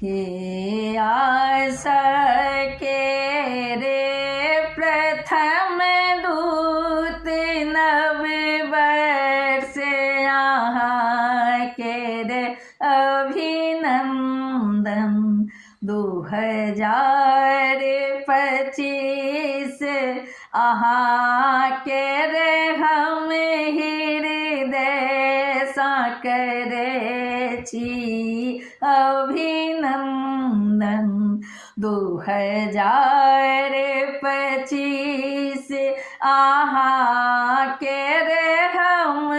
हे आशा के रे प्रथम दूत नव वर्ष यहाँ के रे अभिनंदन 2025 आहा के रे हम हृदय सा करे छी अभिनंदन 2025 आहा के रे हम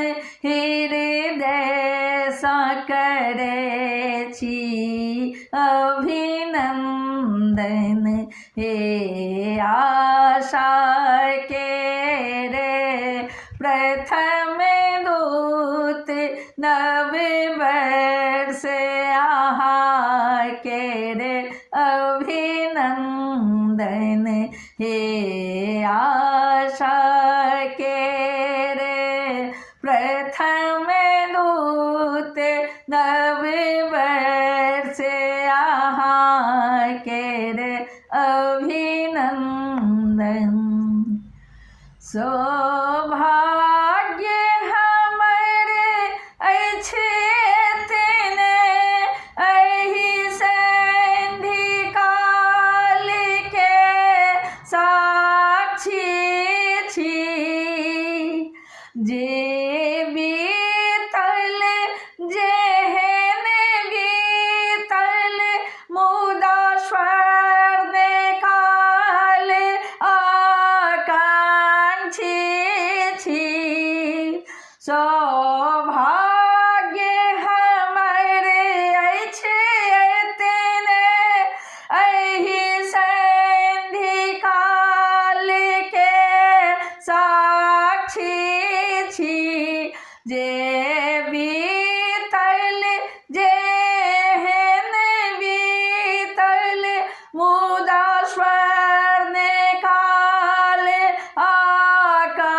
हृदय सा करे छी अभिनंदन हे आशा के रे प्रथम दूत नव वर्ष आहा के रे अभिनंदन हे आशा के रे प्रथम दूत नव वर्ष आहा के रे अभिनंदन सौभाग्य हमरे अछि तेने एहि संधि काल के साक्षी छी जे बीतल जेहन बीतल मुदा स्वर्ण काल आकांक्षी छी सौभाग्य हमरे अछि तेने एहि संधि काल के साक्षी छी जे बीतल जेहन बीतल मुदा स्वर्ण काल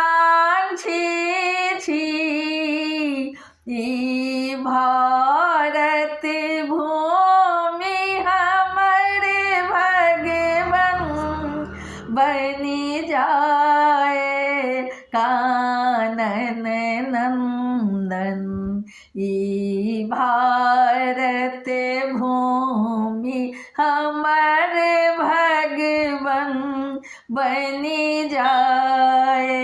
आकांक्षी छी ई भारत भूमि हमरे भगवन बनी जाए कानन नंदन ई भारत भूमि हमारे भगवन बनी जाए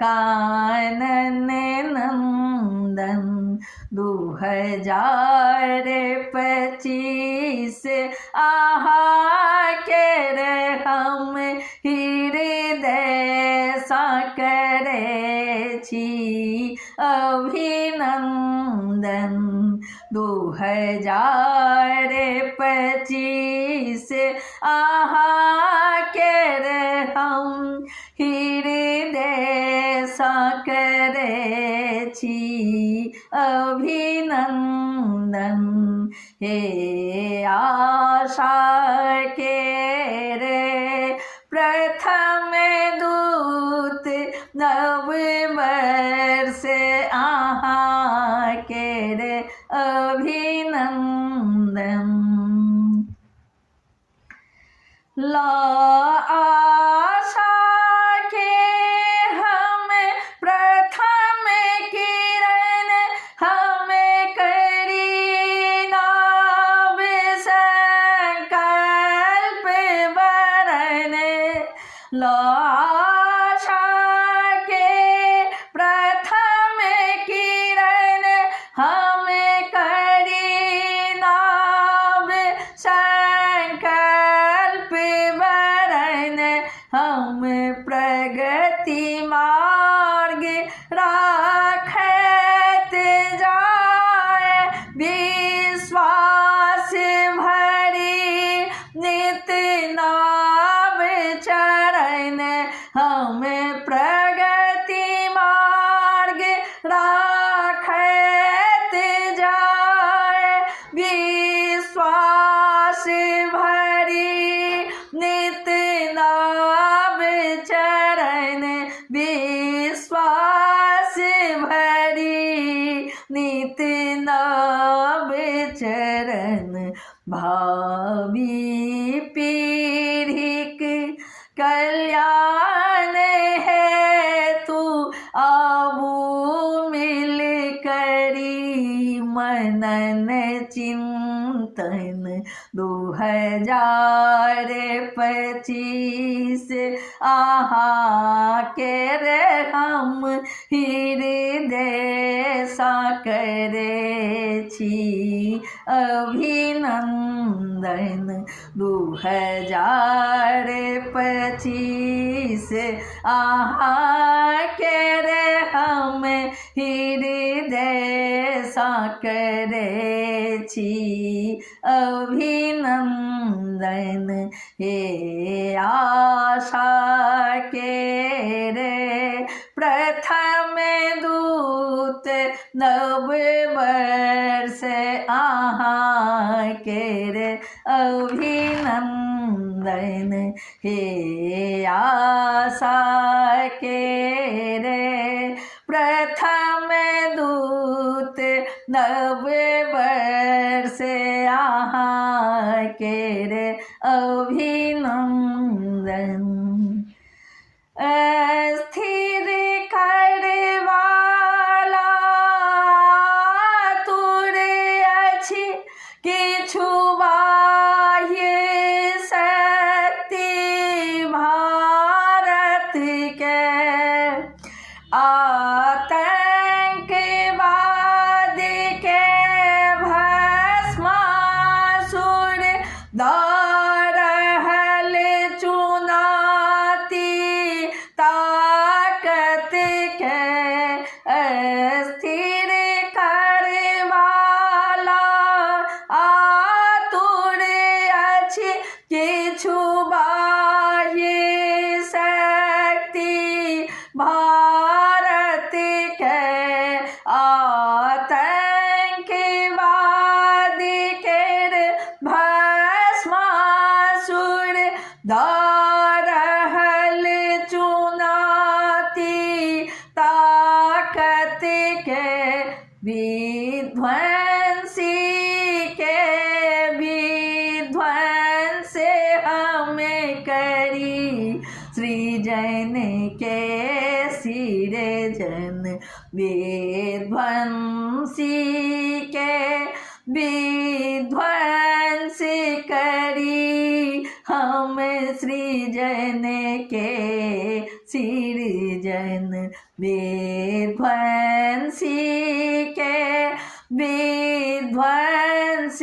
कानन नंदन 2025 आहा के रे हम हृदय सा करे छी अभिनंदन 2025 आहा के रे हम हृदय सा करे छी अभिनंदन हे आशा के रे प्रथम दूत नव वर्ष आहा के रे अभिनंदन आशा के हम प्रथम किरण हम करी नाव संकल्प बरन आशा के प्रथम किरण हम करी नाव संकल्प बरन हम प्रगति मार्ग राखत जाए विश्वास भरी नित नाव चरण हम प्रगति मार्ग राखत जाए विश्वास भरी नित नाव चरण विश्वास भरी नित नाव चरण भावी पीढ़िक कल्याण है तू आबू मिल करी मनन चिंतन 2025 आहा के रे हम हृदय सा करे छी अभिनंदन 2025 आहा के रे हम हृदय सा करे छी अभिनंदन हे आशा के रे प्रथम दूत नव वर्ष आहा के रे अभिनंदन हे आशा के रे प्रथम दूत नव वर्ष आहा के रे अभिनंदन स्थिर करवाला तुरे अछि किछु बाह्य शक्ति भारत के आतंकवाद के भस्मासुर दौड़ल चुनौती ताकत के स्थिर करवाला आतुर अछि किछु बाह्य शक्ति भारत के आतंकवाद के भस्मासुर दौड़ल चुनौती ताकत के विध्वंसी के विध्वंस हमें करी सृजन के सृजन विध्वंसी के विध्वंस करी हम सृजन के सृजन विध्वंसी के विध्वंस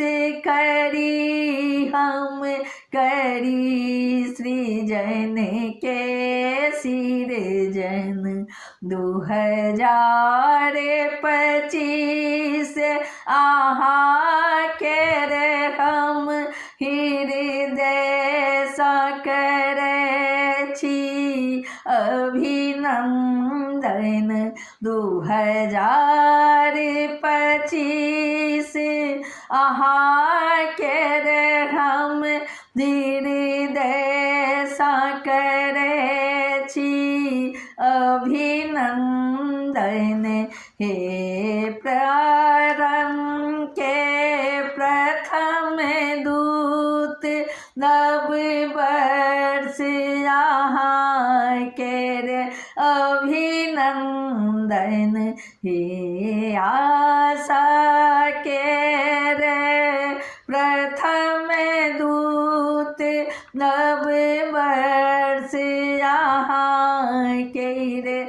करी हम करी सृजन के सृजन 2025 आहा के रे हम हृदय सा करे छी अभिनंदन 2025 आहा के रे हम हृदय सा करे छी अभिनंदन हे प्रारंभ के प्रथम दूत नव वर्ष आहा के रे अभिनंदन हे आशा के रे प्रथम दूत नव वर्ष आहा के रे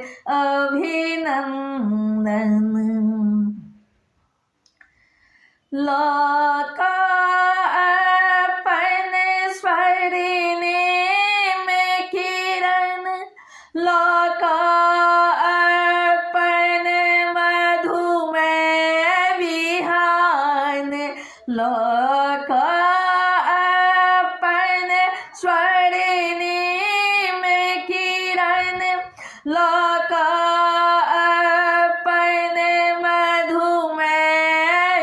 अभिनंदन लोका अपन स्वर्णिने में किरण लोका अपन मधुमय विहान लोका अपन स्वर्णिने में किरण लोका अपन मधुमय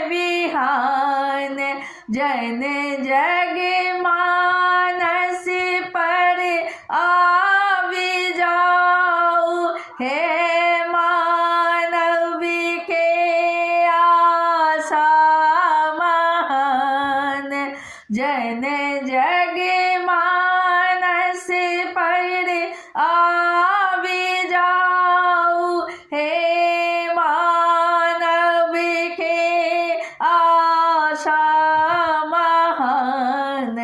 विहान जन जग मानस पर आवी जाओ हे मानव के आशा महान जन जग मानस पर आवी जाऊ, हे मानव के आशा महान।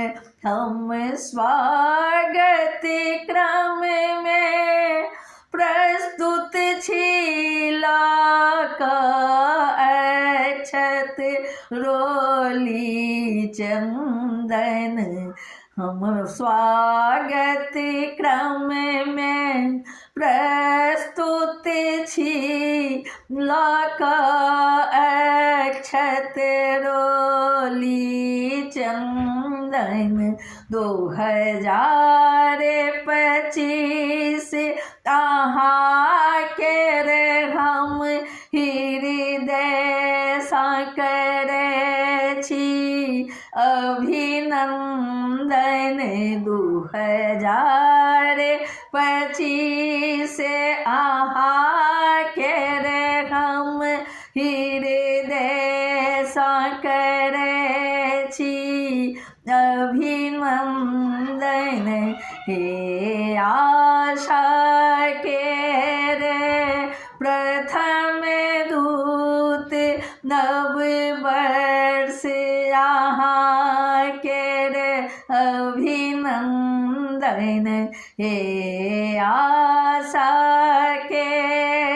हम स्वागत क्रम में प्रस्तुत छिला का अक्षत रोली चंदन। हम स्वागत क्रम में प्रस्तुत छिला का अक्षत रोली चंदन। 2025 तहाँ के रे हम हृदय सा करे छी अभिनंदन। 2025 आहाँ के रे हम हृदय सा करे छी अभिनंदन। हे आशा के रे प्रथम दूत नव वर्ष यहाँ के रे अभिनंदन। हे आशा के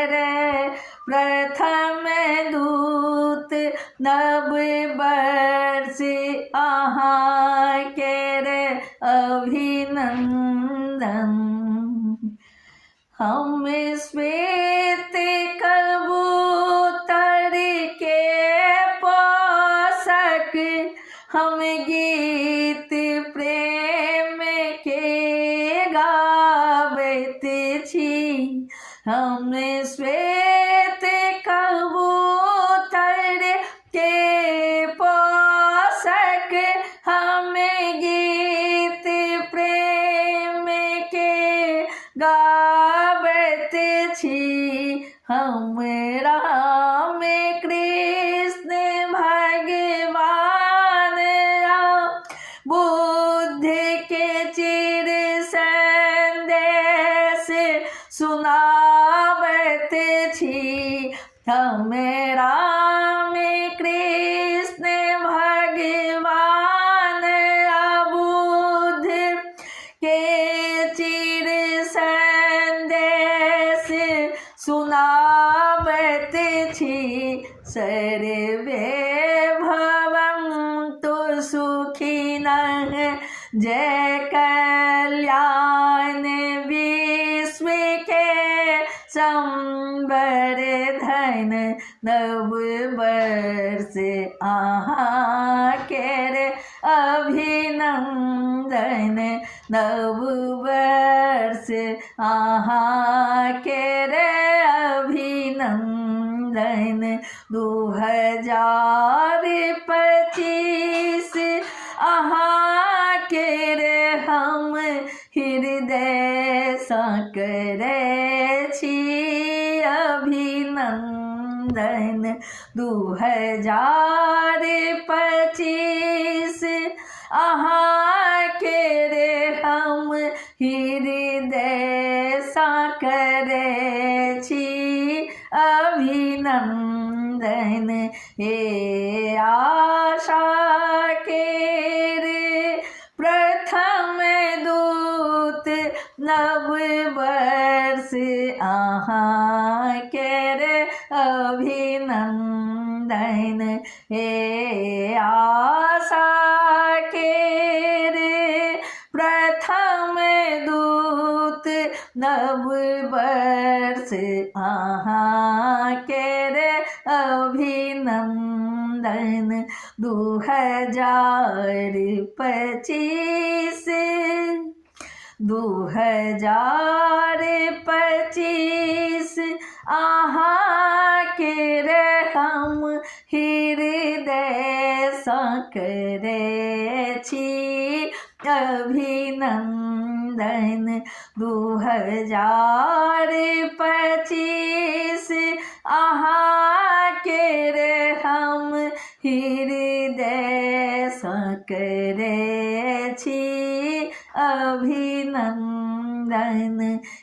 रे प्रथम दूत नव वर्ष यहाँ के रे अभिनंदन। हम श्वेत कबूतर के पोषक, हम गीत प्रेम के गावत छी। हम श्वेत कबूतर के पोषक, हम गीत प्रेम के गावत छी। हम राम कृष्ण भगवान बुद्ध के चिर संदेश सुनावत छी। हम राम कृष्ण भगवान बुद्ध के चिर संदेश सुनावत छी। सर्वे भवन्तु सुखिनः, जय कल्याण विश्व के संवर्धन। नव वर्ष आहाँ के रे अभिनंदन। नव वर्ष आहाँ के रे अभिनंदन। 2025 आहाँ के रे हम हृदय सा करे छी अभिनंदन। 2025 आहाँ के रे हम हृदय सा करे छी अभिनंदन। हे आशा के रे प्रथम दूत नव वर्ष आहाँ के रे अभिनंदन। हे आशा के रे प्रथम दूत नव वर्ष आहाँ के रे अभिनंदन। 2025 आहाँ के रे हम हृदय सा करे छी अभिनंदन। 2025 आहाँ के रे हम हृदय सा કરે છી અભિનંદન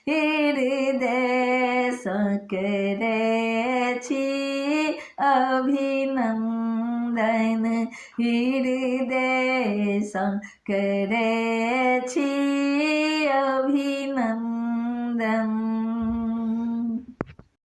હૃદય કરે છી અભિનંદન હૃદય કરે છી અભિનંદન